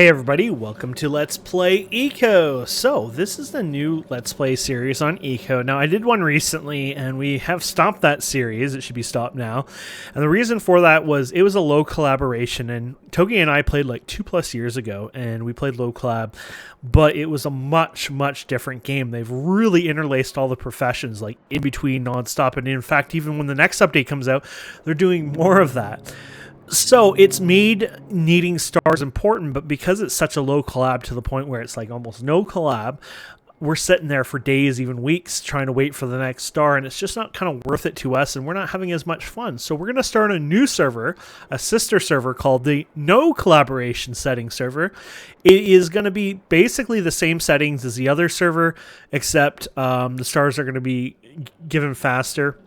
Hey everybody, welcome to Let's Play Eco. So, this is the new Let's Play series on Eco. Now, I did one recently and we have stopped that series. It should be stopped now. And the reason for that was it was a low collaboration, and Togi and I played like 2+ years ago and we played low collab, but it was a much different game. They've really interlaced all the professions like in between nonstop, and in fact, even when the next update comes out, they're doing more of that. So it's made needing stars important, but because it's such a low collab to the point where it's like almost no collab, we're sitting there for days, even weeks, trying to wait for the next star, and it's just not kind of worth it to us, and we're not having as much fun. So we're going to start a new server, a sister server called the No Collaboration Settings server. It is going to be basically the same settings as the other server, except the stars are going to be given faster.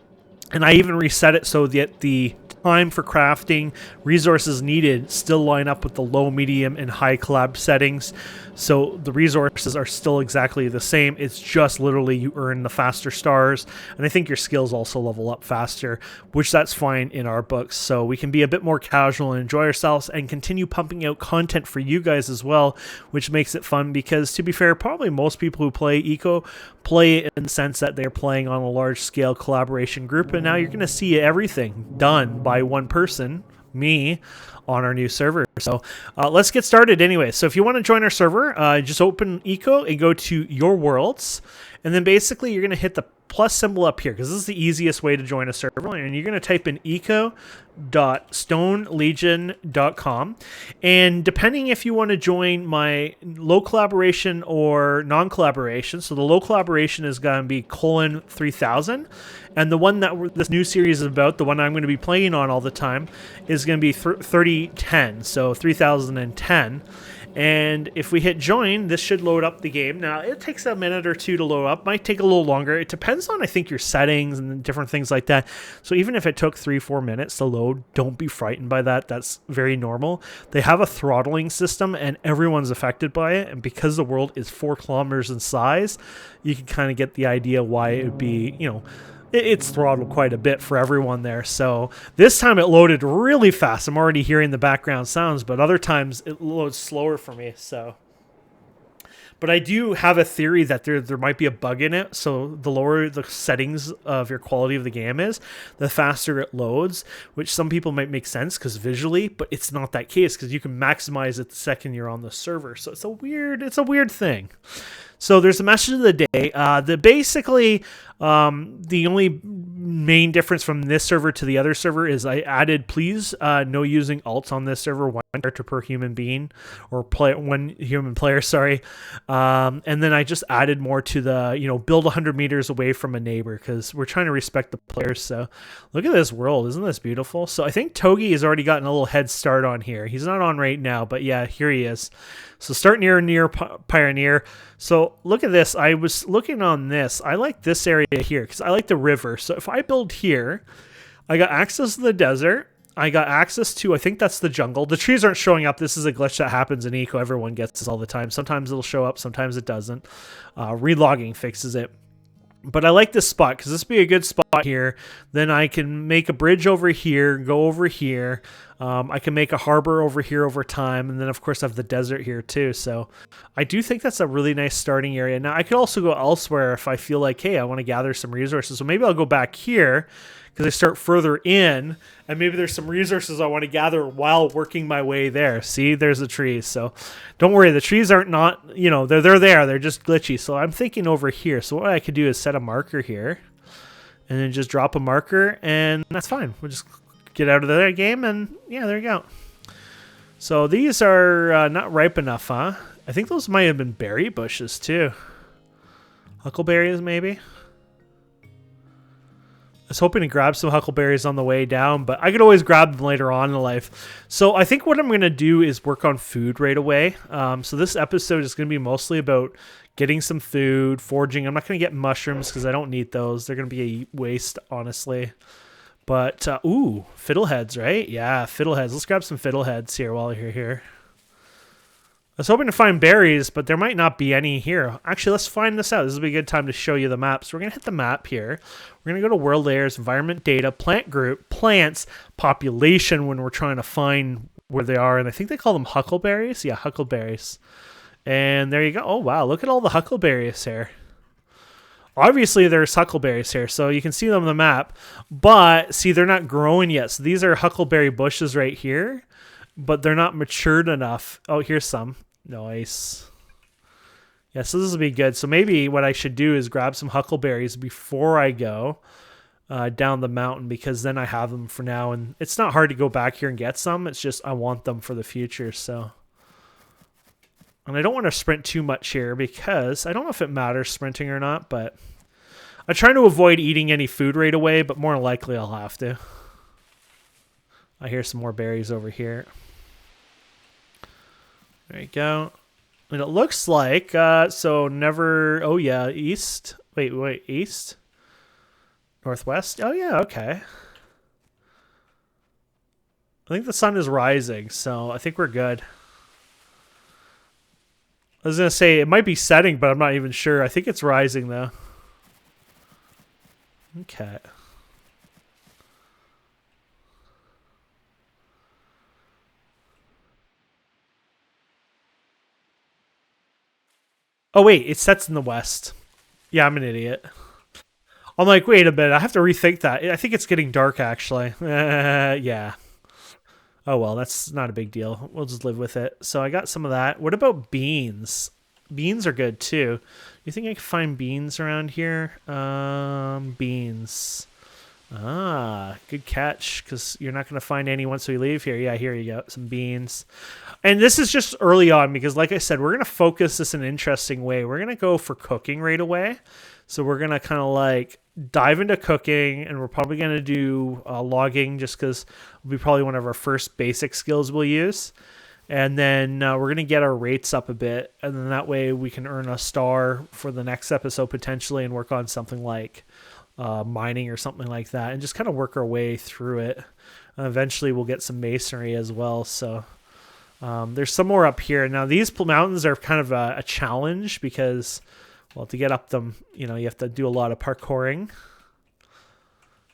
And I even reset it so that the time for crafting, resources needed still line up with the low, medium, and high collab settings. So the resources are still exactly the same. It's just literally you earn the faster stars, and I think your skills also level up faster, which that's fine in our books. So we can be a bit more casual and enjoy ourselves and continue pumping out content for you guys as well, which makes it fun because, to be fair, probably most people who play Eco play it in the sense that they're playing on a large scale collaboration group, and now you're going to see everything done by one person, me, on our new server. So let's get started anyway. So if you want to join our server, just open Eco and go to your worlds, and then basically you're going to hit the plus symbol up here because this is the easiest way to join a server, and you're going to type in eco.stonelegion.com, and depending if you want to join my low collaboration or non-collaboration, so the low collaboration is going to be :3000, and the one that this new series is about, the one I'm going to be playing on all the time, is going to be 3010, so 3010. And if we hit join, this should load up the game. Now, it takes a minute or two to load up. Might take a little longer. It depends on, I think, your settings and different things like that. So even if it took 3-4 minutes to load, don't be frightened by that. That's very normal. They have a throttling system, and everyone's affected by it. And because the world is 4 kilometers in size, you can kind of get the idea why it would be, it's throttled quite a bit for everyone there. So this time it loaded really fast. I'm already hearing the background sounds, but other times it loads slower for me. But I do have a theory that there might be a bug in it. So the lower the settings of your quality of the game is, the faster it loads, which some people might make sense because visually, but it's not that case because you can maximize it the second you're on the server. So it's a weird thing. So there's a message of the day. The only main difference from this server to the other server is I added please no using alts on this server, 1 character per human being, or one human player, sorry. And then I just added more to the, build 100 meters away from a neighbor because we're trying to respect the players. So look at this world. Isn't this beautiful? So I think Togi has already gotten a little head start on here. He's not on right now, but yeah, here he is. So start near Pioneer. So look at this. I was looking on this. I like this area here because I like the river. So if I build here, I got access to the desert. I got access to, I think that's the jungle. The trees aren't showing up. This is a glitch that happens in Eco. Everyone gets this all the time. Sometimes it'll show up. Sometimes it doesn't. Relogging fixes it. But I like this spot because this would be a good spot here. Then I can make a bridge over here, go over here. I can make a harbor over here over time. And then, of course, I have the desert here too. So I do think that's a really nice starting area. Now, I could also go elsewhere if I feel like, hey, I want to gather some resources. So maybe I'll go back here because I start further in. And maybe there's some resources I want to gather while working my way there. See, there's the trees. So don't worry. The trees aren't they're there. They're just glitchy. So I'm thinking over here. So what I could do is set a marker here and then just drop a marker, and that's fine. We'll just get out of the game, and yeah, there you go. So these are not ripe enough, huh? I think those might have been berry bushes too. Huckleberries, maybe? I was hoping to grab some huckleberries on the way down, but I could always grab them later on in life. So I think what I'm going to do is work on food right away. So this episode is going to be mostly about getting some food, foraging. I'm not going to get mushrooms because I don't need those. They're going to be a waste, honestly. But, fiddleheads, right? Yeah, fiddleheads. Let's grab some fiddleheads here while you're here. I was hoping to find berries, but there might not be any here. Actually, let's find this out. This will be a good time to show you the map. So we're going to hit the map here. We're going to go to world layers, environment data, plant group, plants, population when we're trying to find where they are, and I think they call them huckleberries. Yeah, huckleberries. And there you go. Oh, wow. Look at all the huckleberries here. Obviously, there's huckleberries here, so you can see them on the map. But, see, they're not growing yet. So these are huckleberry bushes right here, but they're not matured enough. Oh, here's some. Nice. Yeah, so this will be good. So maybe what I should do is grab some huckleberries before I go down the mountain, because then I have them for now. And it's not hard to go back here and get some. It's just I want them for the future, so... And I don't want to sprint too much here because I don't know if it matters sprinting or not, but I'm trying to avoid eating any food right away, but more likely I'll have to. I hear some more berries over here. There you go. And it looks like, so never, oh yeah, east. Wait, east? Northwest? Oh yeah, okay. I think the sun is rising, so I think we're good. I was going to say, it might be setting, but I'm not even sure. I think it's rising, though. Okay. Oh, wait, it sets in the west. Yeah, I'm an idiot. I'm like, wait a minute, I have to rethink that. I think it's getting dark, actually. Yeah. Oh, well, that's not a big deal. We'll just live with it. So I got some of that. What about beans? Beans are good, too. You think I can find beans around here? Beans. Ah, good catch, because you're not going to find any once we leave here. Yeah, here you go. Some beans. And this is just early on because, like I said, we're going to focus this in an interesting way. We're going to go for cooking right away. So we're going to kind of like dive into cooking, and we're probably going to do logging just because it'll be probably one of our first basic skills we'll use. And then we're going to get our rates up a bit, and then that way we can earn a star for the next episode potentially and work on something like mining or something like that, and just kind of work our way through it. Eventually we'll get some masonry as well, so there's some more up here. Now these mountains are kind of a challenge because, well, to get up them, you know, you have to do a lot of parkouring.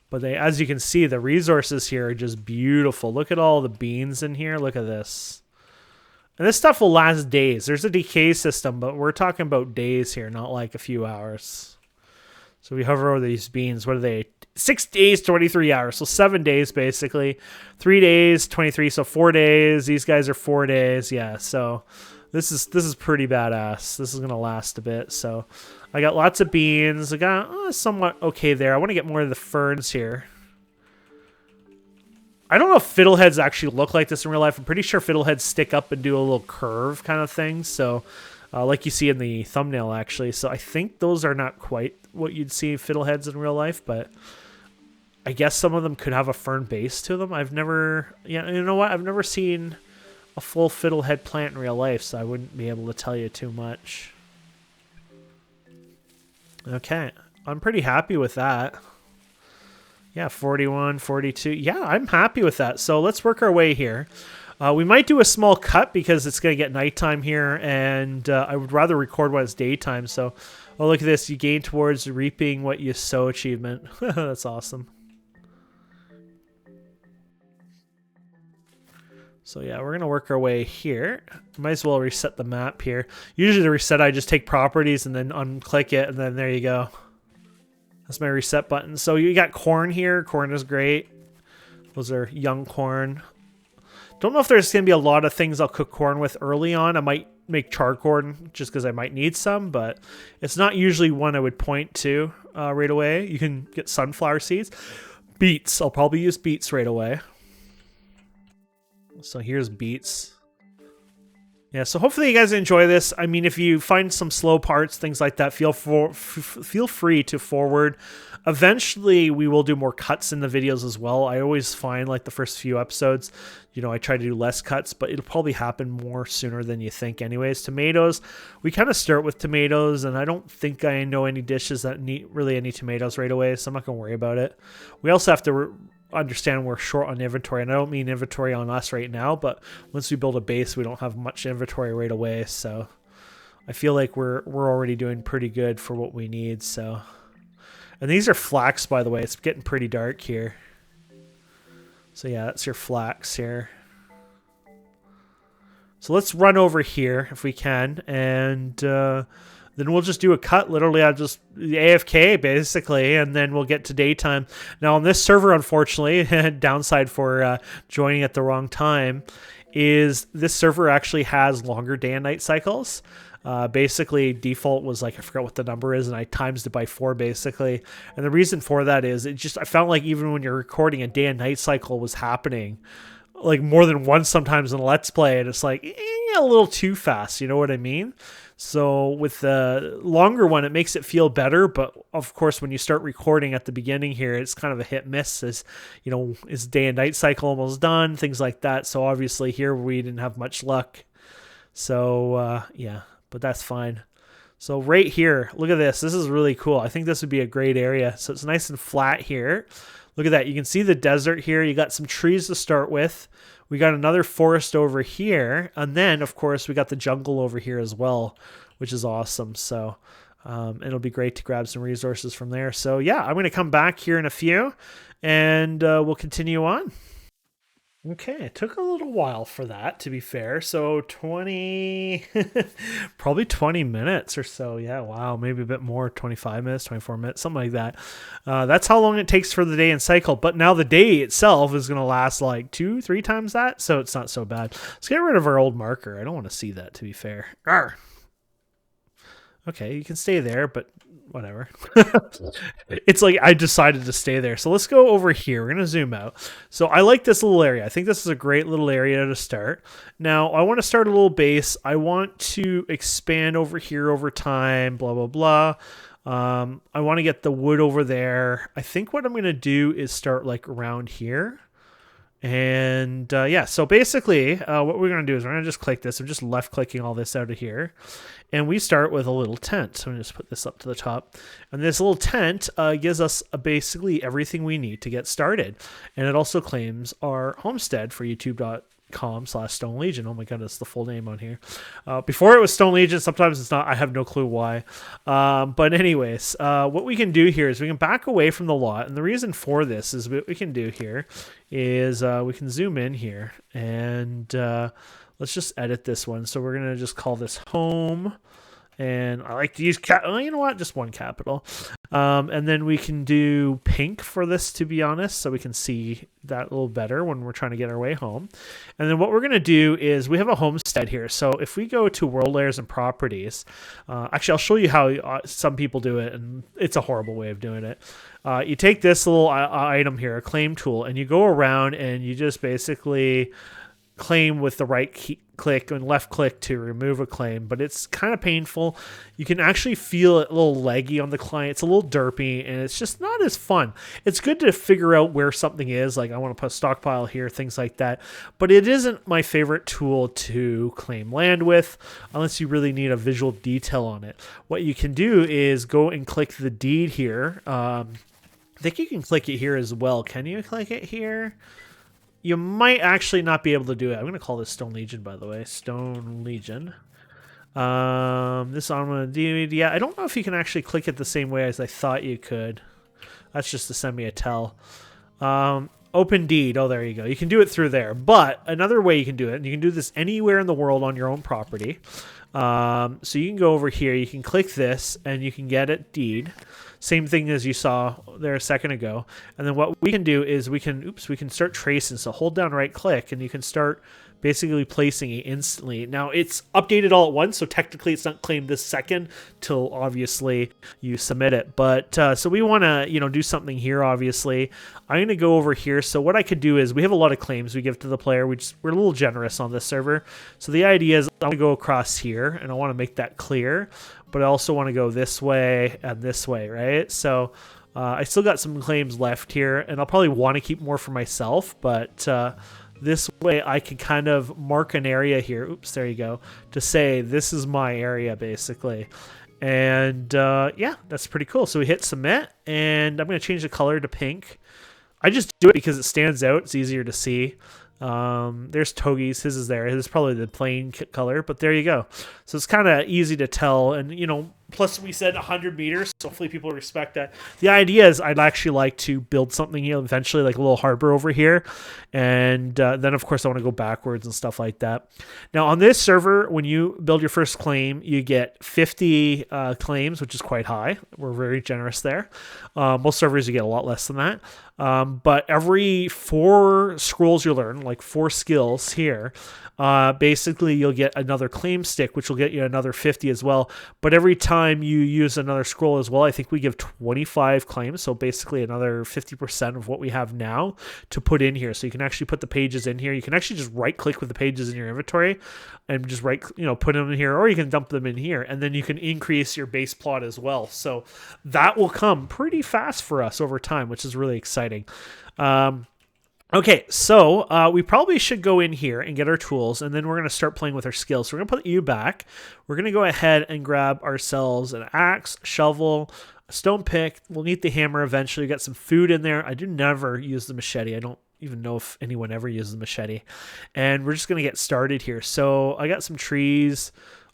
But they, as you can see, the resources here are just beautiful. Look at all the beans in here. Look at this. And this stuff will last days. There's a decay system, but we're talking about days here, not like a few hours. So we hover over these beans. What are they? 6 days, 23 hours. So 7 days, basically. 3 days, 23. So 4 days. These guys are 4 days. Yeah, so this is pretty badass. This is going to last a bit. So I got lots of beans. I got somewhat okay there. I want to get more of the ferns here. I don't know if fiddleheads actually look like this in real life. I'm pretty sure fiddleheads stick up and do a little curve kind of thing. So like you see in the thumbnail, actually. So I think those are not quite what you'd see fiddleheads in real life, but I guess some of them could have a fern base to them. I've never, yeah, you know what? I've never seen a full fiddlehead plant in real life, so I wouldn't be able to tell you too much. Okay, I'm pretty happy with that. Yeah, 41, 42. Yeah, I'm happy with that. So let's work our way here. We might do a small cut because it's going to get nighttime here, and I would rather record when it's daytime. So, oh, look at this. You gain towards reaping what you sow achievement. That's awesome. So, yeah, we're going to work our way here. Might as well reset the map here. Usually to reset, I just take properties and then unclick it, and then there you go. That's my reset button. So you got corn here. Corn is great. Those are young corn. Don't know if there's going to be a lot of things I'll cook corn with early on. I might make char corn just because I might need some, but it's not usually one I would point to right away. You can get sunflower seeds. Beets. I'll probably use beets right away. So here's beets. Yeah, so hopefully you guys enjoy this. I mean, if you find some slow parts, things like that, feel free to forward. Eventually, we will do more cuts in the videos as well. I always find, like, the first few episodes, you know, I try to do less cuts, but it'll probably happen more sooner than you think anyways. Tomatoes, we kind of start with tomatoes, and I don't think I know any dishes that need really any tomatoes right away, so I'm not going to worry about it. We also have to understand we're short on inventory, and I don't mean inventory on us right now, but once we build a base, we don't have much inventory right away, so I feel like we're already doing pretty good for what we need. So, and these are flax, by the way. It's getting pretty dark here. So yeah, that's your flax here. So let's run over here if we can, and then we'll just do a cut. Literally, I'll just AFK basically, and then we'll get to daytime. Now on this server, unfortunately, downside for joining at the wrong time is this server actually has longer day and night cycles. Basically, default was like, I forgot what the number is, and I times it by 4 basically. And the reason for that is I felt like even when you're recording, a day and night cycle was happening like more than once sometimes in a Let's Play, and it's like a little too fast, you know what I mean? So with the longer one, it makes it feel better, but of course when you start recording at the beginning here, it's kind of a hit miss. Is day and night cycle almost done, things like that. So obviously here we didn't have much luck. So yeah, but that's fine. So right here, look at this. This is really cool. I think this would be a great area. So it's nice and flat here. Look at that. You can see the desert here. You got some trees to start with. We got another forest over here. And then, of course, we got the jungle over here as well, which is awesome. So it'll be great to grab some resources from there. So yeah, I'm going to come back here in a few, and we'll continue on. Okay, it took a little while for that, to be fair. So 20, probably 20 minutes or so. Yeah, wow, maybe a bit more, 25 minutes, 24 minutes, something like that. That's how long it takes for the day and cycle. But now the day itself is going to last like 2-3 times that, so it's not so bad. Let's get rid of our old marker. I don't want to see that, to be fair. Arr. Okay, you can stay there, but whatever. It's like I decided to stay there. So let's go over here. We're going to zoom out. So I like this little area. I think this is a great little area to start. Now, I want to start a little base. I want to expand over here over time, blah, blah, blah. I want to get the wood over there. I think what I'm going to do is start like around here. And yeah, so basically what we're going to do is we're going to just click this. I'm just left clicking all this out of here. And we start with a little tent. So I'm going to just put this up to the top. And this little tent gives us basically everything we need to get started. And it also claims our homestead for youtube.com/Stone Legion. Oh my god, that's the full name on here. Before it was Stone Legion, sometimes it's not. I have no clue why. But anyways, what we can do here is we can back away from the lot. And the reason for this is what we can do here is we can zoom in here and let's just edit this one. So we're going to just call this home. And I like to use, you know what, just one capital. And then we can do pink for this, to be honest, so we can see that a little better when we're trying to get our way home. And then what we're going to do is we have a homestead here. So if we go to world layers and properties, actually, I'll show you how some people do it, and it's a horrible way of doing it. You take this little item here, a claim tool, and you go around and you just basically claim with the right click and left click to remove a claim, but it's kind of painful. You can actually feel it a little laggy on the client. It's a little derpy, and it's just not as fun. It's good to figure out where something is, like I want to put a stockpile here, things like that, but it isn't my favorite tool to claim land with unless you really need a visual detail on it. What you can do is go and click the deed here. I think you can click it here as well. Can you click it here? You might actually not be able to do it. I'm going to call this Stone Legion, by the way. Stone Legion. This I'm going to do. Yeah, I don't know if you can actually click it the same way as I thought you could. That's just to send me a tell. Open deed. Oh, there you go. You can do it through there. But another way you can do it, and you can do this anywhere in the world on your own property. So you can go over here. You can click this, and you can get it deed. Same thing as you saw there a second ago. And then what we can do is we can start tracing. So hold down right click and you can start basically placing it instantly. Now it's updated all at once, so technically it's not claimed this second till obviously you submit it. But so we want to do something here. Obviously, I'm going to go over here. So what I could do is we have a lot of claims we give to the player. We're a little generous on this server. So the idea is I'm going to go across here and I want to make that clear. But I also want to go this way and this way, right? So I still got some claims left here, and I'll probably want to keep more for myself, but this way I can kind of mark an area here. Oops, there you go. To say this is my area, basically. And yeah, that's pretty cool. So we hit submit, and I'm going to change the color to pink. I just do it because it stands out. It's easier to see. There's Togi's, his is there. His is probably the plain color, but there you go. So it's kind of easy to tell, and Plus, we said 100 meters, so hopefully people respect that. The idea is I'd actually like to build something here eventually, like a little harbor over here. And then, of course, I want to go backwards and stuff like that. Now, on this server, when you build your first claim, you get 50 claims, which is quite high. We're very generous there. Most servers, you get a lot less than that. But every 4 scrolls you learn, like 4 skills here, basically you'll get another claim stick, which will get you another 50 as well. But every time you use another scroll as well, I think we give 25 claims, so basically another 50% of what we have now to put in here. So you can actually put the pages in here. You can actually just right click with the pages in your inventory and just put them in here, or you can dump them in here, and then you can increase your base plot as well. So that will come pretty fast for us over time, which is really exciting. Okay, so we probably should go in here and get our tools, and then we're going to start playing with our skills. So we're going to put you back. We're going to go ahead and grab ourselves an axe, shovel, a stone pick. We'll need the hammer eventually. Get some food in there. I do never use the machete. I don't even know if anyone ever uses the machete. And we're just going to get started here. So I got some trees.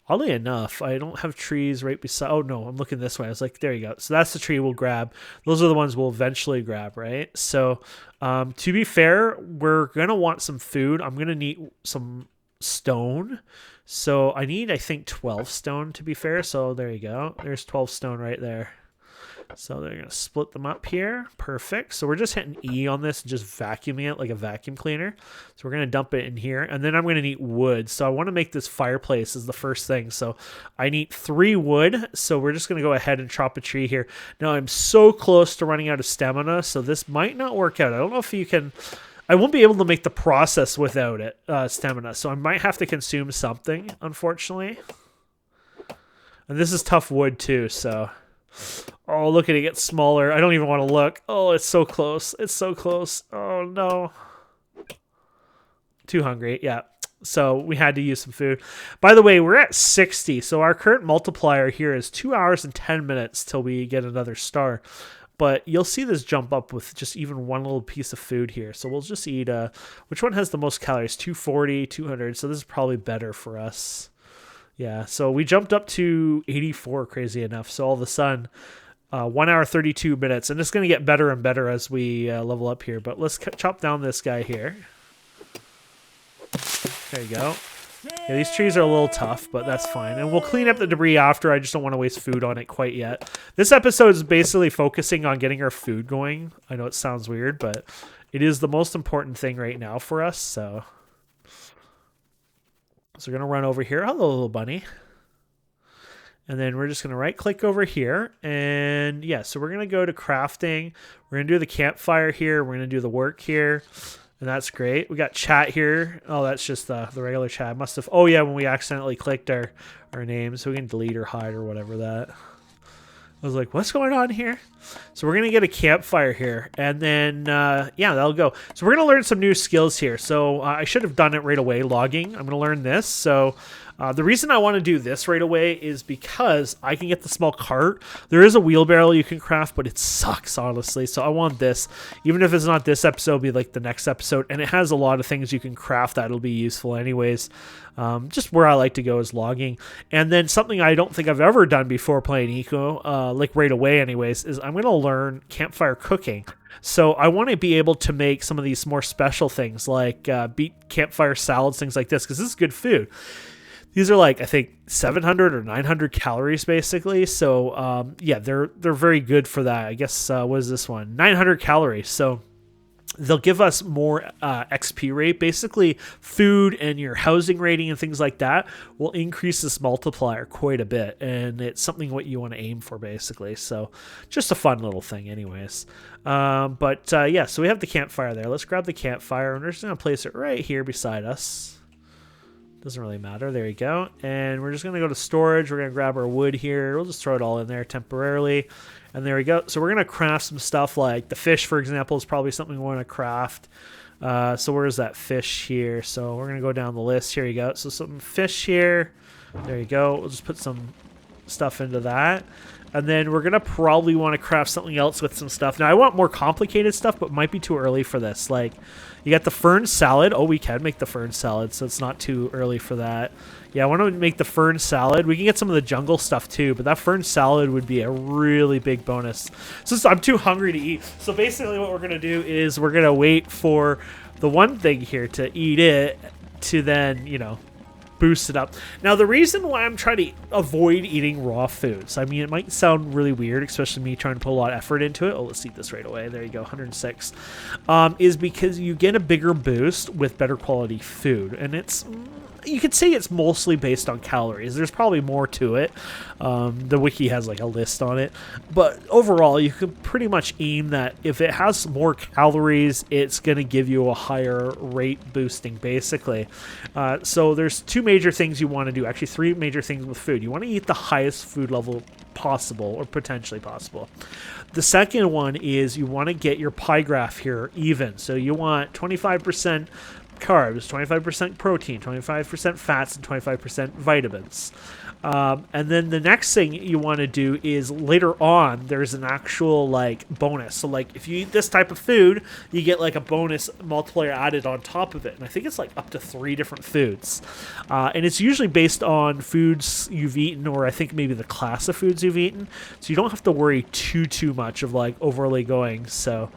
Oddly enough, I don't have trees right beside... Oh, no, I'm looking this way. I was like, there you go. So that's the tree we'll grab. Those are the ones we'll eventually grab, right? So to be fair, we're going to want some food. I'm going to need some stone. So I need, I think, 12 stone to be fair. So there you go. There's 12 stone right there. So they're going to split them up here. Perfect. So we're just hitting E on this and just vacuuming it like a vacuum cleaner. So we're going to dump it in here. And then I'm going to need wood. So I want to make this fireplace as the first thing. So I need 3 wood. So we're just going to go ahead and chop a tree here. Now I'm so close to running out of stamina. So this might not work out. I don't know if you can... I won't be able to make the process without it, stamina. So I might have to consume something, unfortunately. And this is tough wood too, so... Oh, look at it get smaller. I don't even want to look. Oh, it's so close. It's so close. Oh, no. Too hungry. Yeah. So we had to use some food. By the way, we're at 60. So our current multiplier here is 2 hours and 10 minutes till we get another star. But you'll see this jump up with just even one little piece of food here. So we'll just eat, which one has the most calories? 240, 200. So this is probably better for us. Yeah, so we jumped up to 84, crazy enough. So all of a sudden, 1 hour, 32 minutes. And it's going to get better and better as we level up here. But let's chop down this guy here. There you go. Yeah, these trees are a little tough, but that's fine. And we'll clean up the debris after. I just don't want to waste food on it quite yet. This episode is basically focusing on getting our food going. I know it sounds weird, but it is the most important thing right now for us, so... So we're going to run over here. Hello, little bunny. And then we're just going to right click over here. And yeah, so we're going to go to crafting. We're going to do the campfire here. We're going to do the work here. And that's great. We got chat here. Oh, that's just the regular chat. Must have... Oh, yeah, when we accidentally clicked our name. So we can delete or hide or whatever that. I was like, what's going on here? So we're going to get a campfire here. And then, yeah, that'll go. So we're going to learn some new skills here. So I should have done it right away, logging. I'm going to learn this. So the reason I want to do this right away is because I can get the small cart. There is a wheelbarrow you can craft, but it sucks, honestly. So I want this. Even if it's not this episode, it'll be like the next episode. And it has a lot of things you can craft that'll be useful anyways. Just where I like to go is logging. And then something I don't think I've ever done before playing Eco, like right away anyways, is I'm going to learn campfire cooking. So I want to be able to make some of these more special things like beet campfire salads, things like this, because this is good food. These are like, I think, 700 or 900 calories, basically. So, yeah, they're very good for that. I guess, what is this one? 900 calories. So they'll give us more XP rate. Basically, food and your housing rating and things like that will increase this multiplier quite a bit. And it's something what you want to aim for, basically. So just a fun little thing anyways. Yeah, so we have the campfire there. Let's grab the campfire. And we're just going to place it right here beside us. Doesn't really matter. There you go. And we're just going to go to storage. We're going to grab our wood here. We'll just throw it all in there temporarily. And there we go. So we're going to craft some stuff like the fish, for example, is probably something we want to craft. So where's that fish here? So we're going to go down the list. Here you go. So some fish here. There you go. We'll just put some stuff into that. And then we're going to probably want to craft something else with some stuff. Now, I want more complicated stuff, but might be too early for this. Like, you got the fern salad. Oh, we can make the fern salad, so it's not too early for that. Yeah, I want to make the fern salad. We can get some of the jungle stuff, too, but that fern salad would be a really big bonus. So I'm too hungry to eat. So basically what we're going to do is we're going to wait for the one thing here to eat it to then, you know, boost it up. Now, the reason why I'm trying to avoid eating raw foods, I mean, it might sound really weird, especially me trying to put a lot of effort into it. Oh, let's eat this right away. There you go, 106. Is because you get a bigger boost with better quality food. And it's, you could say it's mostly based on calories. There's probably more to it. The wiki has like a list on it. But overall, you can pretty much aim that if it has more calories, it's going to give you a higher rate boosting, basically. So there's two major things you want to do. Actually, three major things with food. You want to eat the highest food level possible, or potentially possible. The second one is you want to get your pie graph here even. So you want 25% carbs, 25% protein, 25% fats, and 25% vitamins. And then the next thing you want to do is later on, there's an actual like bonus. So like if you eat this type of food, you get like a bonus multiplier added on top of it. And I think it's like up to 3 different foods. And it's usually based on foods you've eaten, or I think maybe the class of foods you've eaten. So you don't have to worry too much of like overly going. So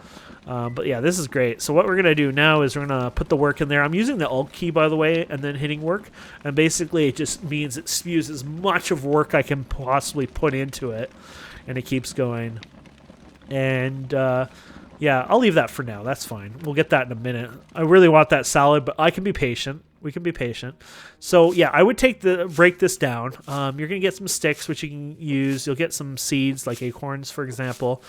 but yeah, this is great. So what we're going to do now is we're going to put the work in there. I'm using the Alt key, by the way, and then hitting work. And basically it just means it spews as much of work I can possibly put into it. And it keeps going. And yeah, I'll leave that for now. That's fine. We'll get that in a minute. I really want that salad, but I can be patient. We can be patient. So yeah, I would break this down. You're going to get some sticks, which you can use. You'll get some seeds, like acorns, for example.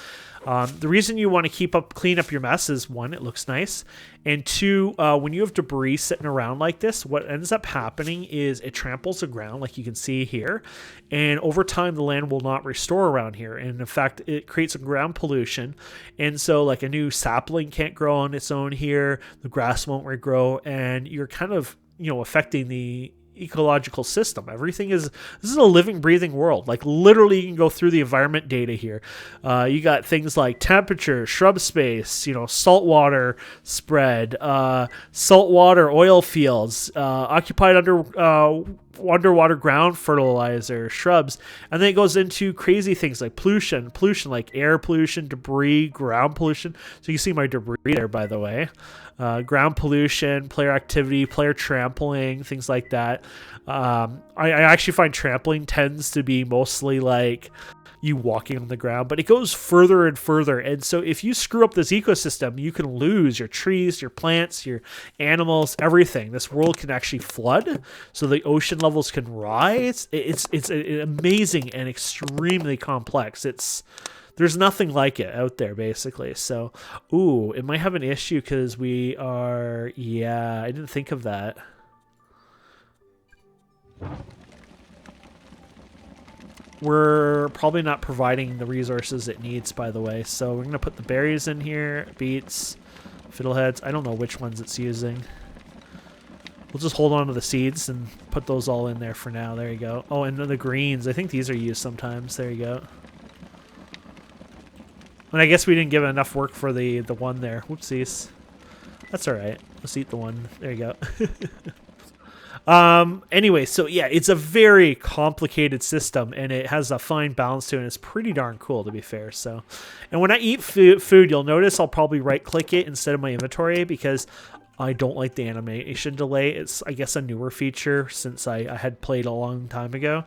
The reason you want to clean up your mess is, one, it looks nice, and two, when you have debris sitting around like this, what ends up happening is it tramples the ground, like you can see here, and over time the land will not restore around here, and in fact it creates a ground pollution, and so like a new sapling can't grow on its own here, the grass won't regrow, and you're kind of, you know, affecting the ecological system. This is a living, breathing world. Like literally you can go through the environment data here. You got things like temperature, shrub space, you know, saltwater spread, saltwater oil fields, occupied underwater ground fertilizer, shrubs, and then it goes into crazy things like pollution like air pollution, debris, ground pollution. So you see my debris there, by the way. Ground pollution, player activity, player trampling, things like that. I actually find trampling tends to be mostly like you walking on the ground, but it goes further and further. And so if you screw up this ecosystem, you can lose your trees, your plants, your animals, everything. This world can actually flood, so the ocean levels can rise. It's amazing and extremely complex. There's nothing like it out there, basically. So, ooh, it might have an issue because I didn't think of that. We're probably not providing the resources it needs, by the way. So we're going to put the berries in here, beets, fiddleheads. I don't know which ones it's using. We'll just hold on to the seeds and put those all in there for now. There you go. Oh, and then the greens. I think these are used sometimes. There you go. And I guess we didn't give enough work for the one there. Whoopsies. That's all right. Let's eat the one. There you go. Anyway, so yeah, it's a very complicated system, and it has a fine balance to it, and it's pretty darn cool, to be fair. So, and when I eat food, you'll notice I'll probably right-click it instead of my inventory because I don't like the animation delay. It's, I guess, a newer feature since I had played a long time ago.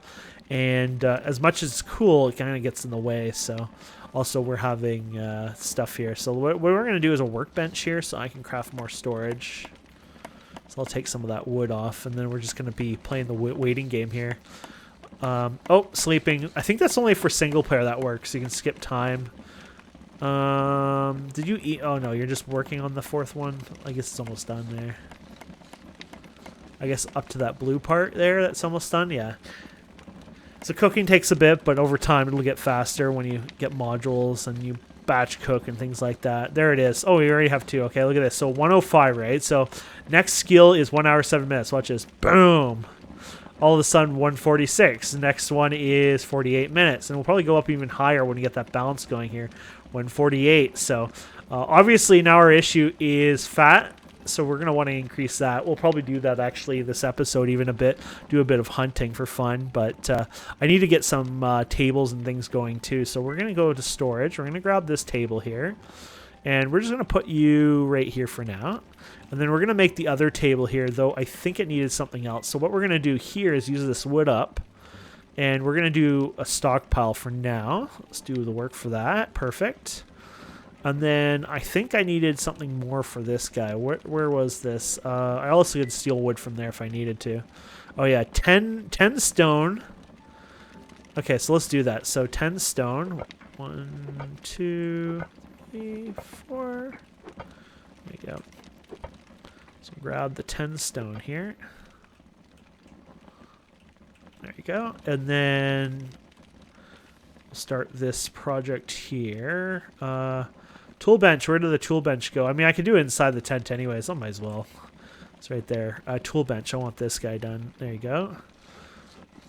And as much as it's cool, it kind of gets in the way, so... Also, we're having stuff here. So what we're going to do is a workbench here so I can craft more storage. So I'll take some of that wood off, and then we're just going to be playing the waiting game here. Oh, sleeping. I think that's only for single player that works. You can skip time. Did you eat? Oh, no, you're just working on the fourth one. I guess it's almost done there. I guess up to that blue part there, that's almost done. Yeah. So cooking takes a bit, but over time it'll get faster when you get modules and you batch cook and things like that. There it is. Oh, we already have 2. Okay, look at this. So 105, right? So next skill is 1 hour, 7 minutes. Watch this. Boom. all of a sudden 146. The next one is 48 minutes, and we'll probably go up even higher when we get that balance going here. 148. So obviously now our issue is fat, so we're going to want to increase that. We'll probably do that actually this episode even a bit, do a bit of hunting for fun, but I need to get some tables and things going too. So we're going to go to storage. We're going to grab this table here, and we're just going to put you right here for now. And then we're going to make the other table here, though I think it needed something else. So what we're going to do here is use this wood up, and we're going to do a stockpile for now. Let's do the work for that. Perfect. And then I think I needed something more for this guy. Where was this? I also could steal wood from there if I needed to. Oh yeah, 10 stone. Okay, so let's do that. So 10 stone. 1, 2, 3, 4. There we go. So grab the 10 stone here. There you go. And then we'll start this project here. Tool bench. Where did the tool bench go? I mean, I could do it inside the tent anyways. I might as well. It's right there. Tool bench. I want this guy done. There you go.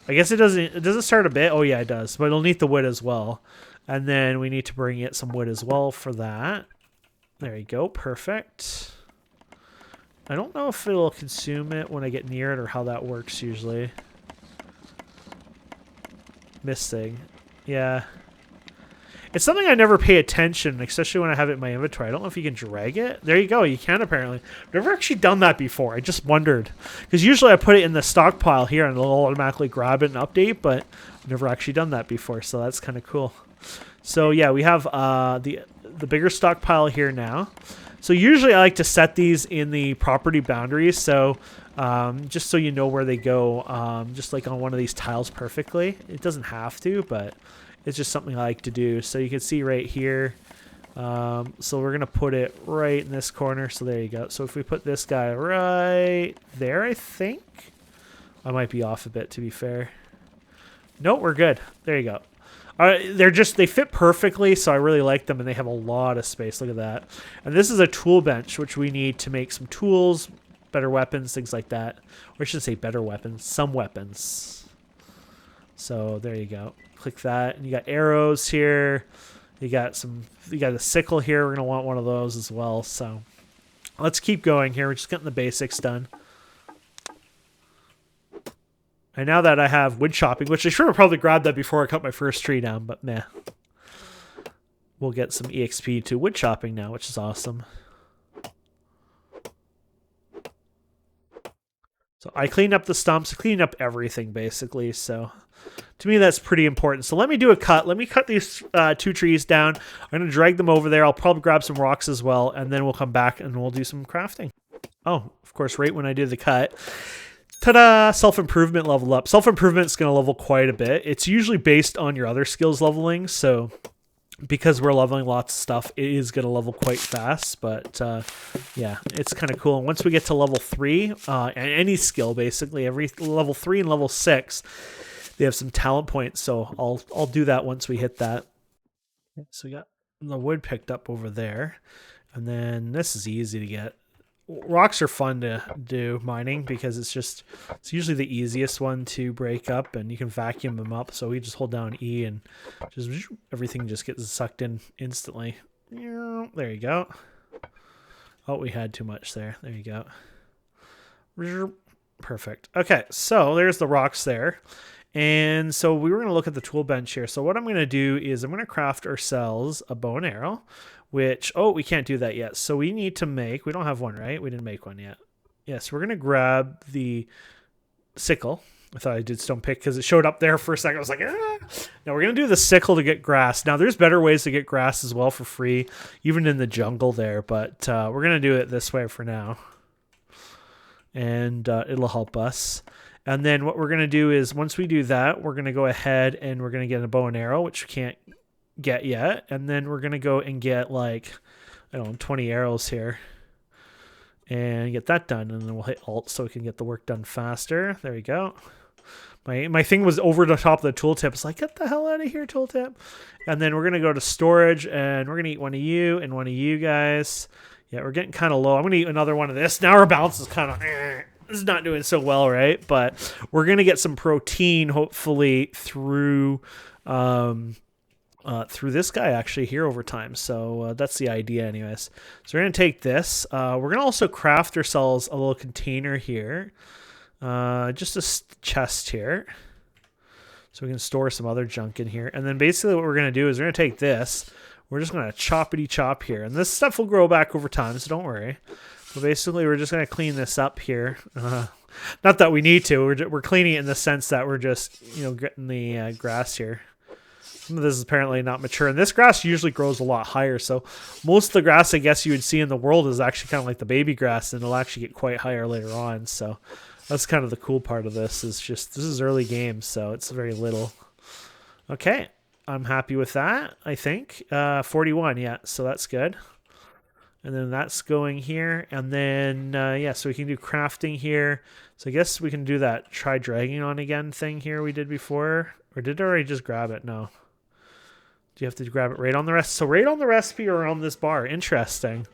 I guess it doesn't start a bit. Oh yeah, it does. But it'll need the wood as well. And then we need to bring it some wood as well for that. There you go. Perfect. I don't know if it'll consume it when I get near it or how that works usually. Missing. Yeah. It's something I never pay attention, especially when I have it in my inventory. I don't know if you can drag it. There you go. You can apparently. I've never actually done that before. I just wondered. Because usually I put it in the stockpile here and it'll automatically grab it and update, but I've never actually done that before, so that's kind of cool. So yeah, we have the bigger stockpile here now. So usually I like to set these in the property boundaries, so just so you know where they go, just like on one of these tiles perfectly. It doesn't have to, but it's just something I like to do. So you can see right here, so we're going to put it right in this corner, so there you go. So if we put this guy right there, I think, I might be off a bit to be fair. Nope, we're good. There you go. They fit perfectly, so I really like them, and they have a lot of space. Look at that. And this is a tool bench, which we need to make some tools, better weapons, things like that. Or I should say better weapons, some weapons. So there you go. Click that, and you got arrows here. You got a sickle here. We're gonna want one of those as well. So let's keep going here. We're just getting the basics done. And now that I have wood chopping, which I should have probably grabbed that before I cut my first tree down, but meh. We'll get some EXP to wood chopping now, which is awesome. So I cleaned up the stumps, I cleaned up everything basically, so to me that's pretty important. So let me do a cut. Let me cut these 2 trees down. I'm going to drag them over there. I'll probably grab some rocks as well, and then we'll come back and we'll do some crafting. Oh, of course, right when I do the cut. Ta-da! Self-improvement level up. Self-improvement is going to level quite a bit. It's usually based on your other skills leveling, so because we're leveling lots of stuff, it is going to level quite fast, but yeah, it's kind of cool. And once we get to level 3, and any skill basically, every level 3 and level 6, they have some talent points, so I'll do that once we hit that. So we got the wood picked up over there, and then this is easy to get. Rocks are fun to do mining because it's usually the easiest one to break up, and you can vacuum them up. So we just hold down E and just everything just gets sucked in instantly. There you go. Oh, we had too much there. There you go. Perfect. Okay, so there's the rocks there. And so we were going to look at the tool bench here. So what I'm going to do is I'm going to craft ourselves a bow and arrow, which, oh, we can't do that yet. So we need to make, we don't have one, right? We didn't make one yet. Yes, we're going to grab the sickle. I thought I did stone pick because it showed up there for a second. I was like, ah. Now we're going to do the sickle to get grass. Now there's better ways to get grass as well for free, even in the jungle there. But we're going to do it this way for now. And it'll help us. And then what we're going to do is once we do that, we're going to go ahead and we're going to get a bow and arrow, which we can't get yet. And then we're going to go and get like, I don't know, 20 arrows here and get that done. And then we'll hit Alt so we can get the work done faster. There we go. My thing was over the top of the tooltip. It's like, get the hell out of here, tooltip. And then we're going to go to storage and we're going to eat one of you and one of you guys. Yeah, we're getting kind of low. I'm going to eat another one of this. Now our balance is kind of is not doing so well, right? But we're going to get some protein, hopefully, through through this guy actually here over time. So that's the idea anyways. So we're going to take this. We're going to also craft ourselves a little container here. Just a chest here. So we can store some other junk in here. And then basically what we're going to do is we're going to take this. We're just going to choppity chop here. And this stuff will grow back over time, so don't worry. But basically we're just going to clean this up here. Not that we need to. We're cleaning it in the sense that we're just, getting the grass here. Some of this is apparently not mature. And this grass usually grows a lot higher. So most of the grass I guess you would see in the world is actually kind of like the baby grass. And it'll actually get quite higher later on. So that's kind of the cool part of this is just this is early game. So it's very little. Okay. I'm happy with that, I think. 41, yeah. So that's good. And then that's going here. And then, so we can do crafting here. So I guess we can do that try dragging on again thing here we did before. Or did I already just grab it? No. Do you have to grab it right on the recipe? So right on the recipe or on this bar. Interesting.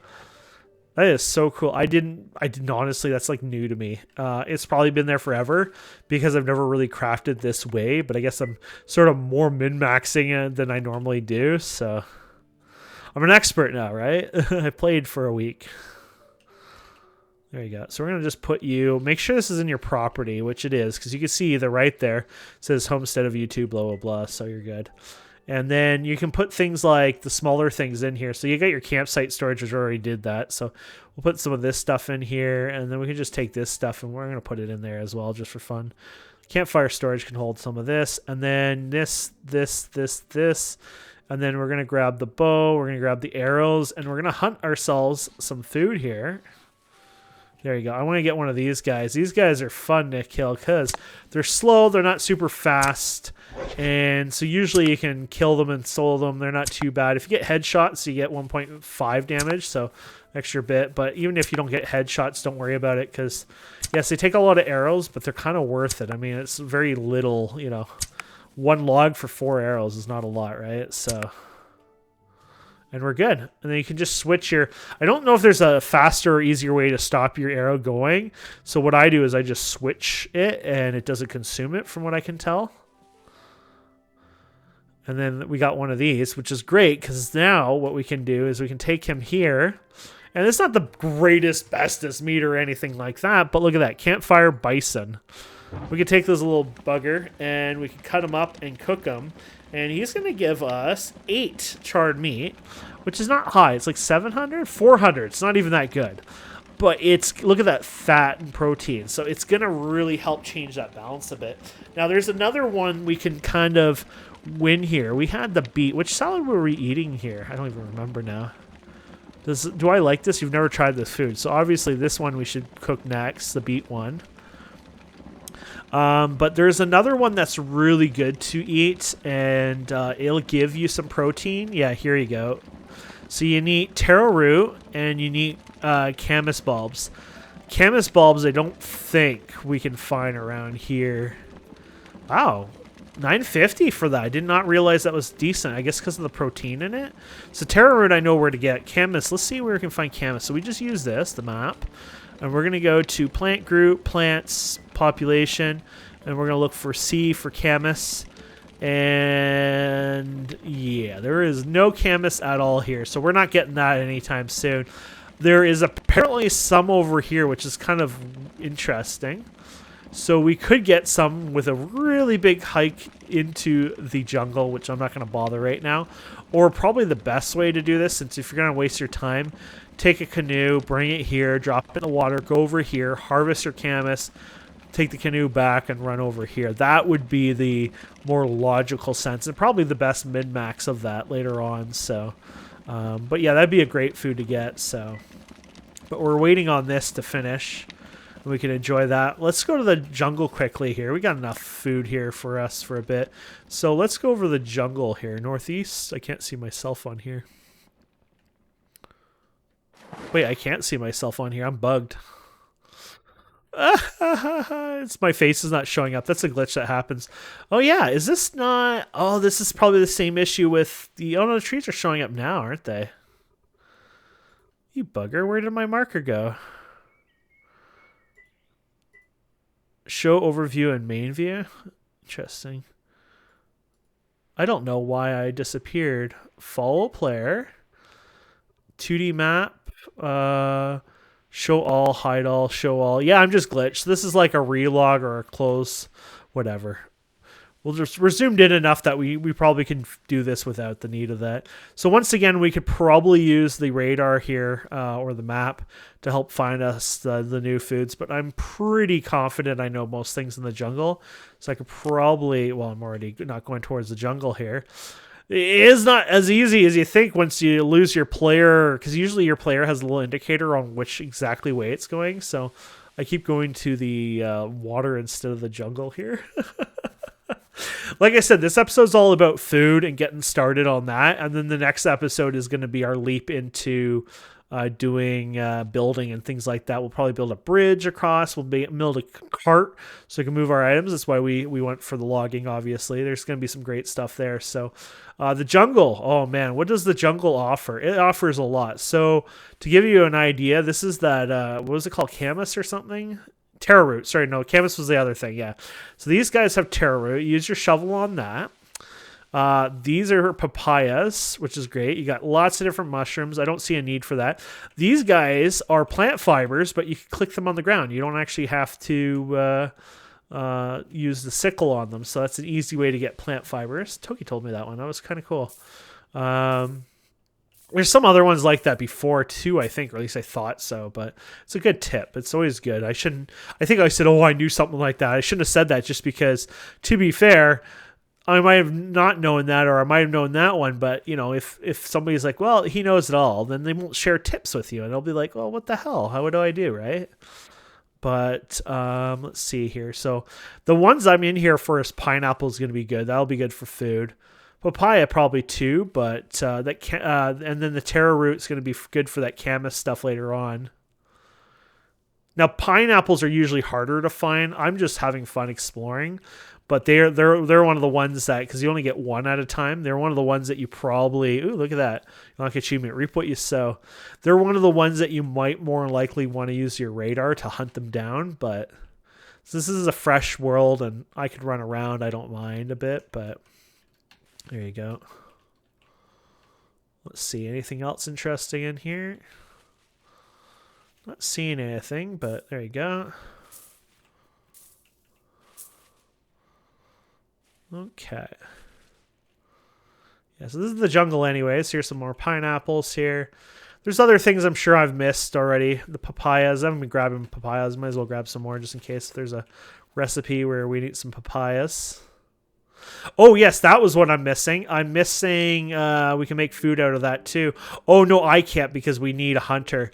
That is so cool. I didn't honestly, that's like new to me. It's probably been there forever because I've never really crafted this way, but I guess I'm sort of more min-maxing it than I normally do. So I'm an expert now, right? I played for a week. There you go. So we're going to just put you, make sure this is in your property, which it is, because you can see either right there, it says homestead of YouTube, blah, blah, blah. So you're good. And then you can put things like the smaller things in here. So you got your campsite storage, which already did that. So we'll put some of this stuff in here, and then we can just take this stuff and we're going to put it in there as well, just for fun. Campfire storage can hold some of this, and then this. And then we're going to grab the bow, we're going to grab the arrows, and we're going to hunt ourselves some food here. There you go. I want to get one of these guys. These guys are fun to kill because they're slow. They're not super fast. And so usually you can kill them and solo them. They're not too bad. If you get headshots, you get 1.5 damage. So extra bit. But even if you don't get headshots, don't worry about it because, yes, they take a lot of arrows, but they're kind of worth it. I mean, it's very little, one log for 4 arrows is not a lot, right? So... and we're good. And then you can just switch your... I don't know if there's a faster or easier way to stop your arrow going. So what I do is I just switch it and it doesn't consume it from what I can tell. And then we got one of these, which is great because now what we can do is we can take him here. And it's not the greatest, bestest meat or anything like that, but look at that. Campfire bison. We can take this little bugger and we can cut him up and cook him. And he's going to give us 8 charred meat, which is not high. It's like 700, 400. It's not even that good. But it's, look at that fat and protein. So it's going to really help change that balance a bit. Now, there's another one we can kind of win here. We had the beet. Which salad were we eating here? I don't even remember now. Do I like this? You've never tried this food. So obviously this one we should cook next, the beet one. But there's another one that's really good to eat, and it'll give you some protein. Yeah, here you go. So you need taro root, and you need camas bulbs. Camas bulbs I don't think we can find around here. Wow, $9.50 for that. I did not realize that was decent. I guess because of the protein in it. So taro root I know where to get. Camas, let's see where we can find camas. So we just use this, the map. And we're going to go to plant group, plants, population, and we're going to look for C for camas. And yeah, there is no camas at all here. So we're not getting that anytime soon. There is apparently some over here, which is kind of interesting. So we could get some with a really big hike into the jungle, which I'm not going to bother right now. Or probably the best way to do this, since if you're going to waste your time, take a canoe, bring it here, drop it in the water, go over here, harvest your camas, take the canoe back, and run over here. That would be the more logical sense, and probably the best min-max of that later on. So, but yeah, that'd be a great food to get. So, but we're waiting on this to finish. We can enjoy that. Let's go to the jungle quickly here. We got enough food here for us for a bit. So let's go over the jungle here. Northeast. I can't see myself on here. Wait, I can't see myself on here. I'm bugged. It's my face is not showing up. That's a glitch that happens. Oh yeah, is this not... Oh, this is probably the same issue with the... Oh no, the trees are showing up now, aren't they? You bugger, where did my marker go? Show overview and main view. Interesting. I don't know why I disappeared. Follow player. 2D map. Show all, hide all, show all. Yeah, I'm just glitched. This is like a relog or a close, whatever. We're zoomed in enough that we probably can do this without the need of that. So once again, we could probably use the radar here or the map to help find us the new foods. But I'm pretty confident I know most things in the jungle. So I could probably, well, I'm already not going towards the jungle here. It is not as easy as you think once you lose your player, because usually your player has a little indicator on which exactly way it's going. So I keep going to the water instead of the jungle here. Like I said, this episode's all about food and getting started on that. And then the next episode is going to be our leap into doing building and things like that. We'll probably build a bridge across. We'll build a cart so we can move our items. That's why we went for the logging, obviously. There's going to be some great stuff there. So the jungle. Oh, man. What does the jungle offer? It offers a lot. So to give you an idea, this is that, what was it called? Camas or something? Taro root. Sorry, no, camas was the other thing. Yeah. So these guys have taro root. Use your shovel on that. These are papayas, which is great. You got lots of different mushrooms. I don't see a need for that. These guys are plant fibers, but you can click them on the ground. You don't actually have to use the sickle on them. So that's an easy way to get plant fibers. Toki told me that one. That was kind of cool. There's some other ones like that before too, I think, or at least I thought so, but it's a good tip. It's always good. I think I said, oh, I knew something like that. I shouldn't have said that just because, to be fair, I might have not known that, or I might have known that one, but you know, if somebody's like, well, he knows it all, then they won't share tips with you and they'll be like, oh, what the hell? How do I do? Right. But let's see here. So the ones I'm in here for is pineapple is going to be good. That'll be good for food. Papaya probably too, but and then the taro root is going to be good for that camas stuff later on. Now pineapples are usually harder to find. I'm just having fun exploring, but they're one of the ones that, because you only get one at a time, they're one of the ones that you probably, ooh, look at that, unlock achievement, reap what you sow. They're one of the ones that you might more likely want to use your radar to hunt them down. But so this is a fresh world, and I could run around. I don't mind a bit, but. There you go. Let's see. Anything else interesting in here? Not seeing anything, but there you go. Okay. Yeah, so this is the jungle anyways. Here's some more pineapples here. There's other things I'm sure I've missed already. The papayas. I haven't been grabbing papayas. Might as well grab some more just in case there's a recipe where we need some papayas. Oh, yes, that was what I'm missing. I'm missing, we can make food out of that too. Oh, no, I can't because we need a hunter.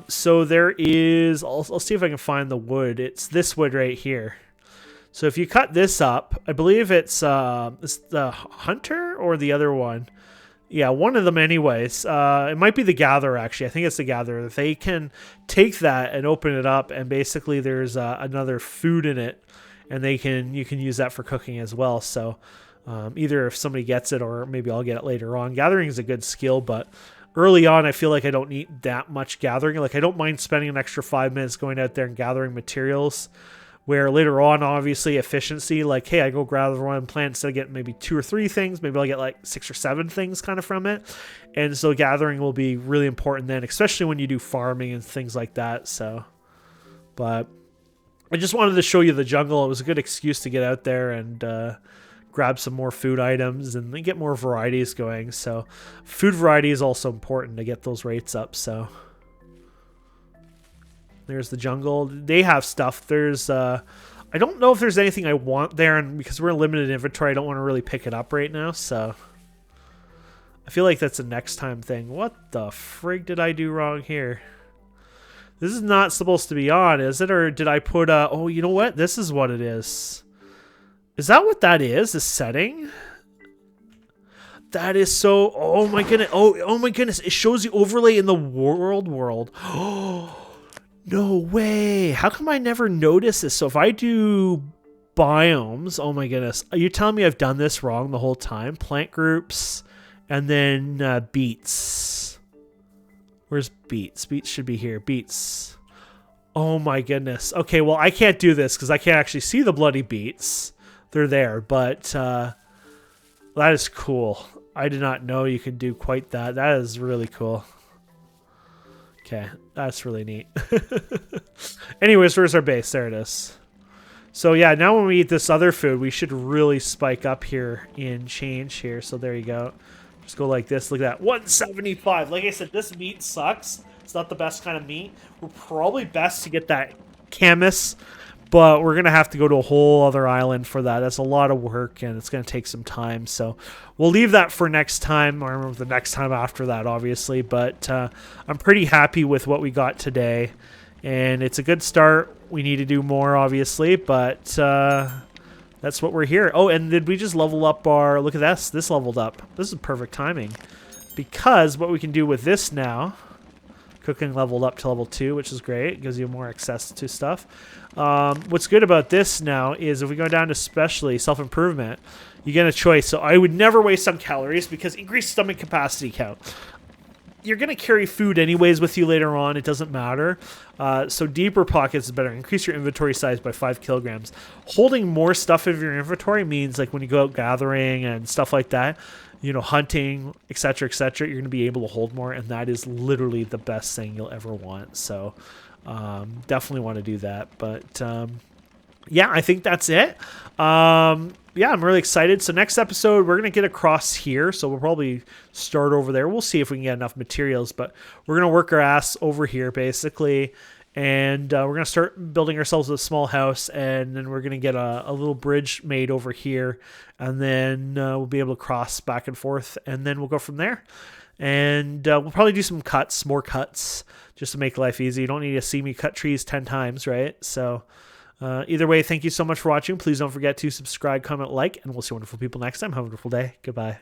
So there is, I'll see if I can find the wood. It's this wood right here. So if you cut this up, I believe it's the hunter or the other one. Yeah, one of them anyways. It might be the gatherer, actually. I think it's the gatherer. They can take that and open it up, and basically there's another food in it. And you can use that for cooking as well. So either if somebody gets it or maybe I'll get it later on. Gathering is a good skill, but early on I feel like I don't need that much gathering. Like I don't mind spending an extra 5 minutes going out there and gathering materials. Where later on, obviously, efficiency, like, hey, I go grab one plant instead of getting maybe 2 or 3 things. Maybe I'll get like 6 or 7 things kind of from it. And so gathering will be really important then, especially when you do farming and things like that. So, but I just wanted to show you the jungle. It was a good excuse to get out there and grab some more food items and then get more varieties going. So food variety is also important to get those rates up. So there's the jungle. They have stuff. There's I don't know if there's anything I want there, and because we're in limited inventory, I don't want to really pick it up right now. So I feel like that's a next time thing. What the frig did I do wrong here? This is not supposed to be on, is it? Or did I put a... Oh, you know what? This is what it is. Is that what that is? The setting? That is so... Oh, my goodness. Oh, my goodness. It shows the overlay in the world. Oh, no way. How come I never noticed this? So if I do biomes... Oh, my goodness. Are you telling me I've done this wrong the whole time? Plant groups and then beets. Where's beets? Beets should be here. Beets. Oh my goodness. Okay, well, I can't do this because I can't actually see the bloody beets. They're there, but that is cool. I did not know you could do quite that. That is really cool. Okay, that's really neat. Anyways, where's our base? There it is. So yeah, now when we eat this other food, we should really spike up here in change here. So there you go. Just go like this. Look at that. 175. Like I said, this meat sucks. It's not the best kind of meat. We're probably best to get that camas, but we're going to have to go to a whole other island for that. That's a lot of work, and it's going to take some time. So we'll leave that for next time, or the next time after that, obviously. But I'm pretty happy with what we got today, and it's a good start. We need to do more, obviously, but that's what we're here. Oh, and did we just level up our... Look at this. This leveled up. This is perfect timing, because what we can do with this now... Cooking leveled up to level 2, which is great. It gives you more access to stuff. What's good about this now is if we go down to specially self-improvement, you get a choice. So I would never waste on calories because increased stomach capacity count. You're going to carry food anyways with you later on. It doesn't matter. So deeper pockets is better. Increase your inventory size by 5 kilograms. Holding more stuff in your inventory means like when you go out gathering and stuff like that, you know, hunting, etc., etc., you're going to be able to hold more, and that is literally the best thing you'll ever want. So definitely want to do that. But yeah, I think that's it. Yeah, I'm really excited. So next episode, we're going to get across here. So we'll probably start over there. We'll see if we can get enough materials, but we're going to work our ass over here, basically. And we're going to start building ourselves a small house, and then we're going to get a little bridge made over here, and then we'll be able to cross back and forth, and then we'll go from there. And we'll probably do some cuts, more cuts, just to make life easy. You don't need to see me cut trees 10 times, right? So either way, thank you so much for watching. Please don't forget to subscribe, comment, like, and we'll see wonderful people next time. Have a wonderful day. Goodbye.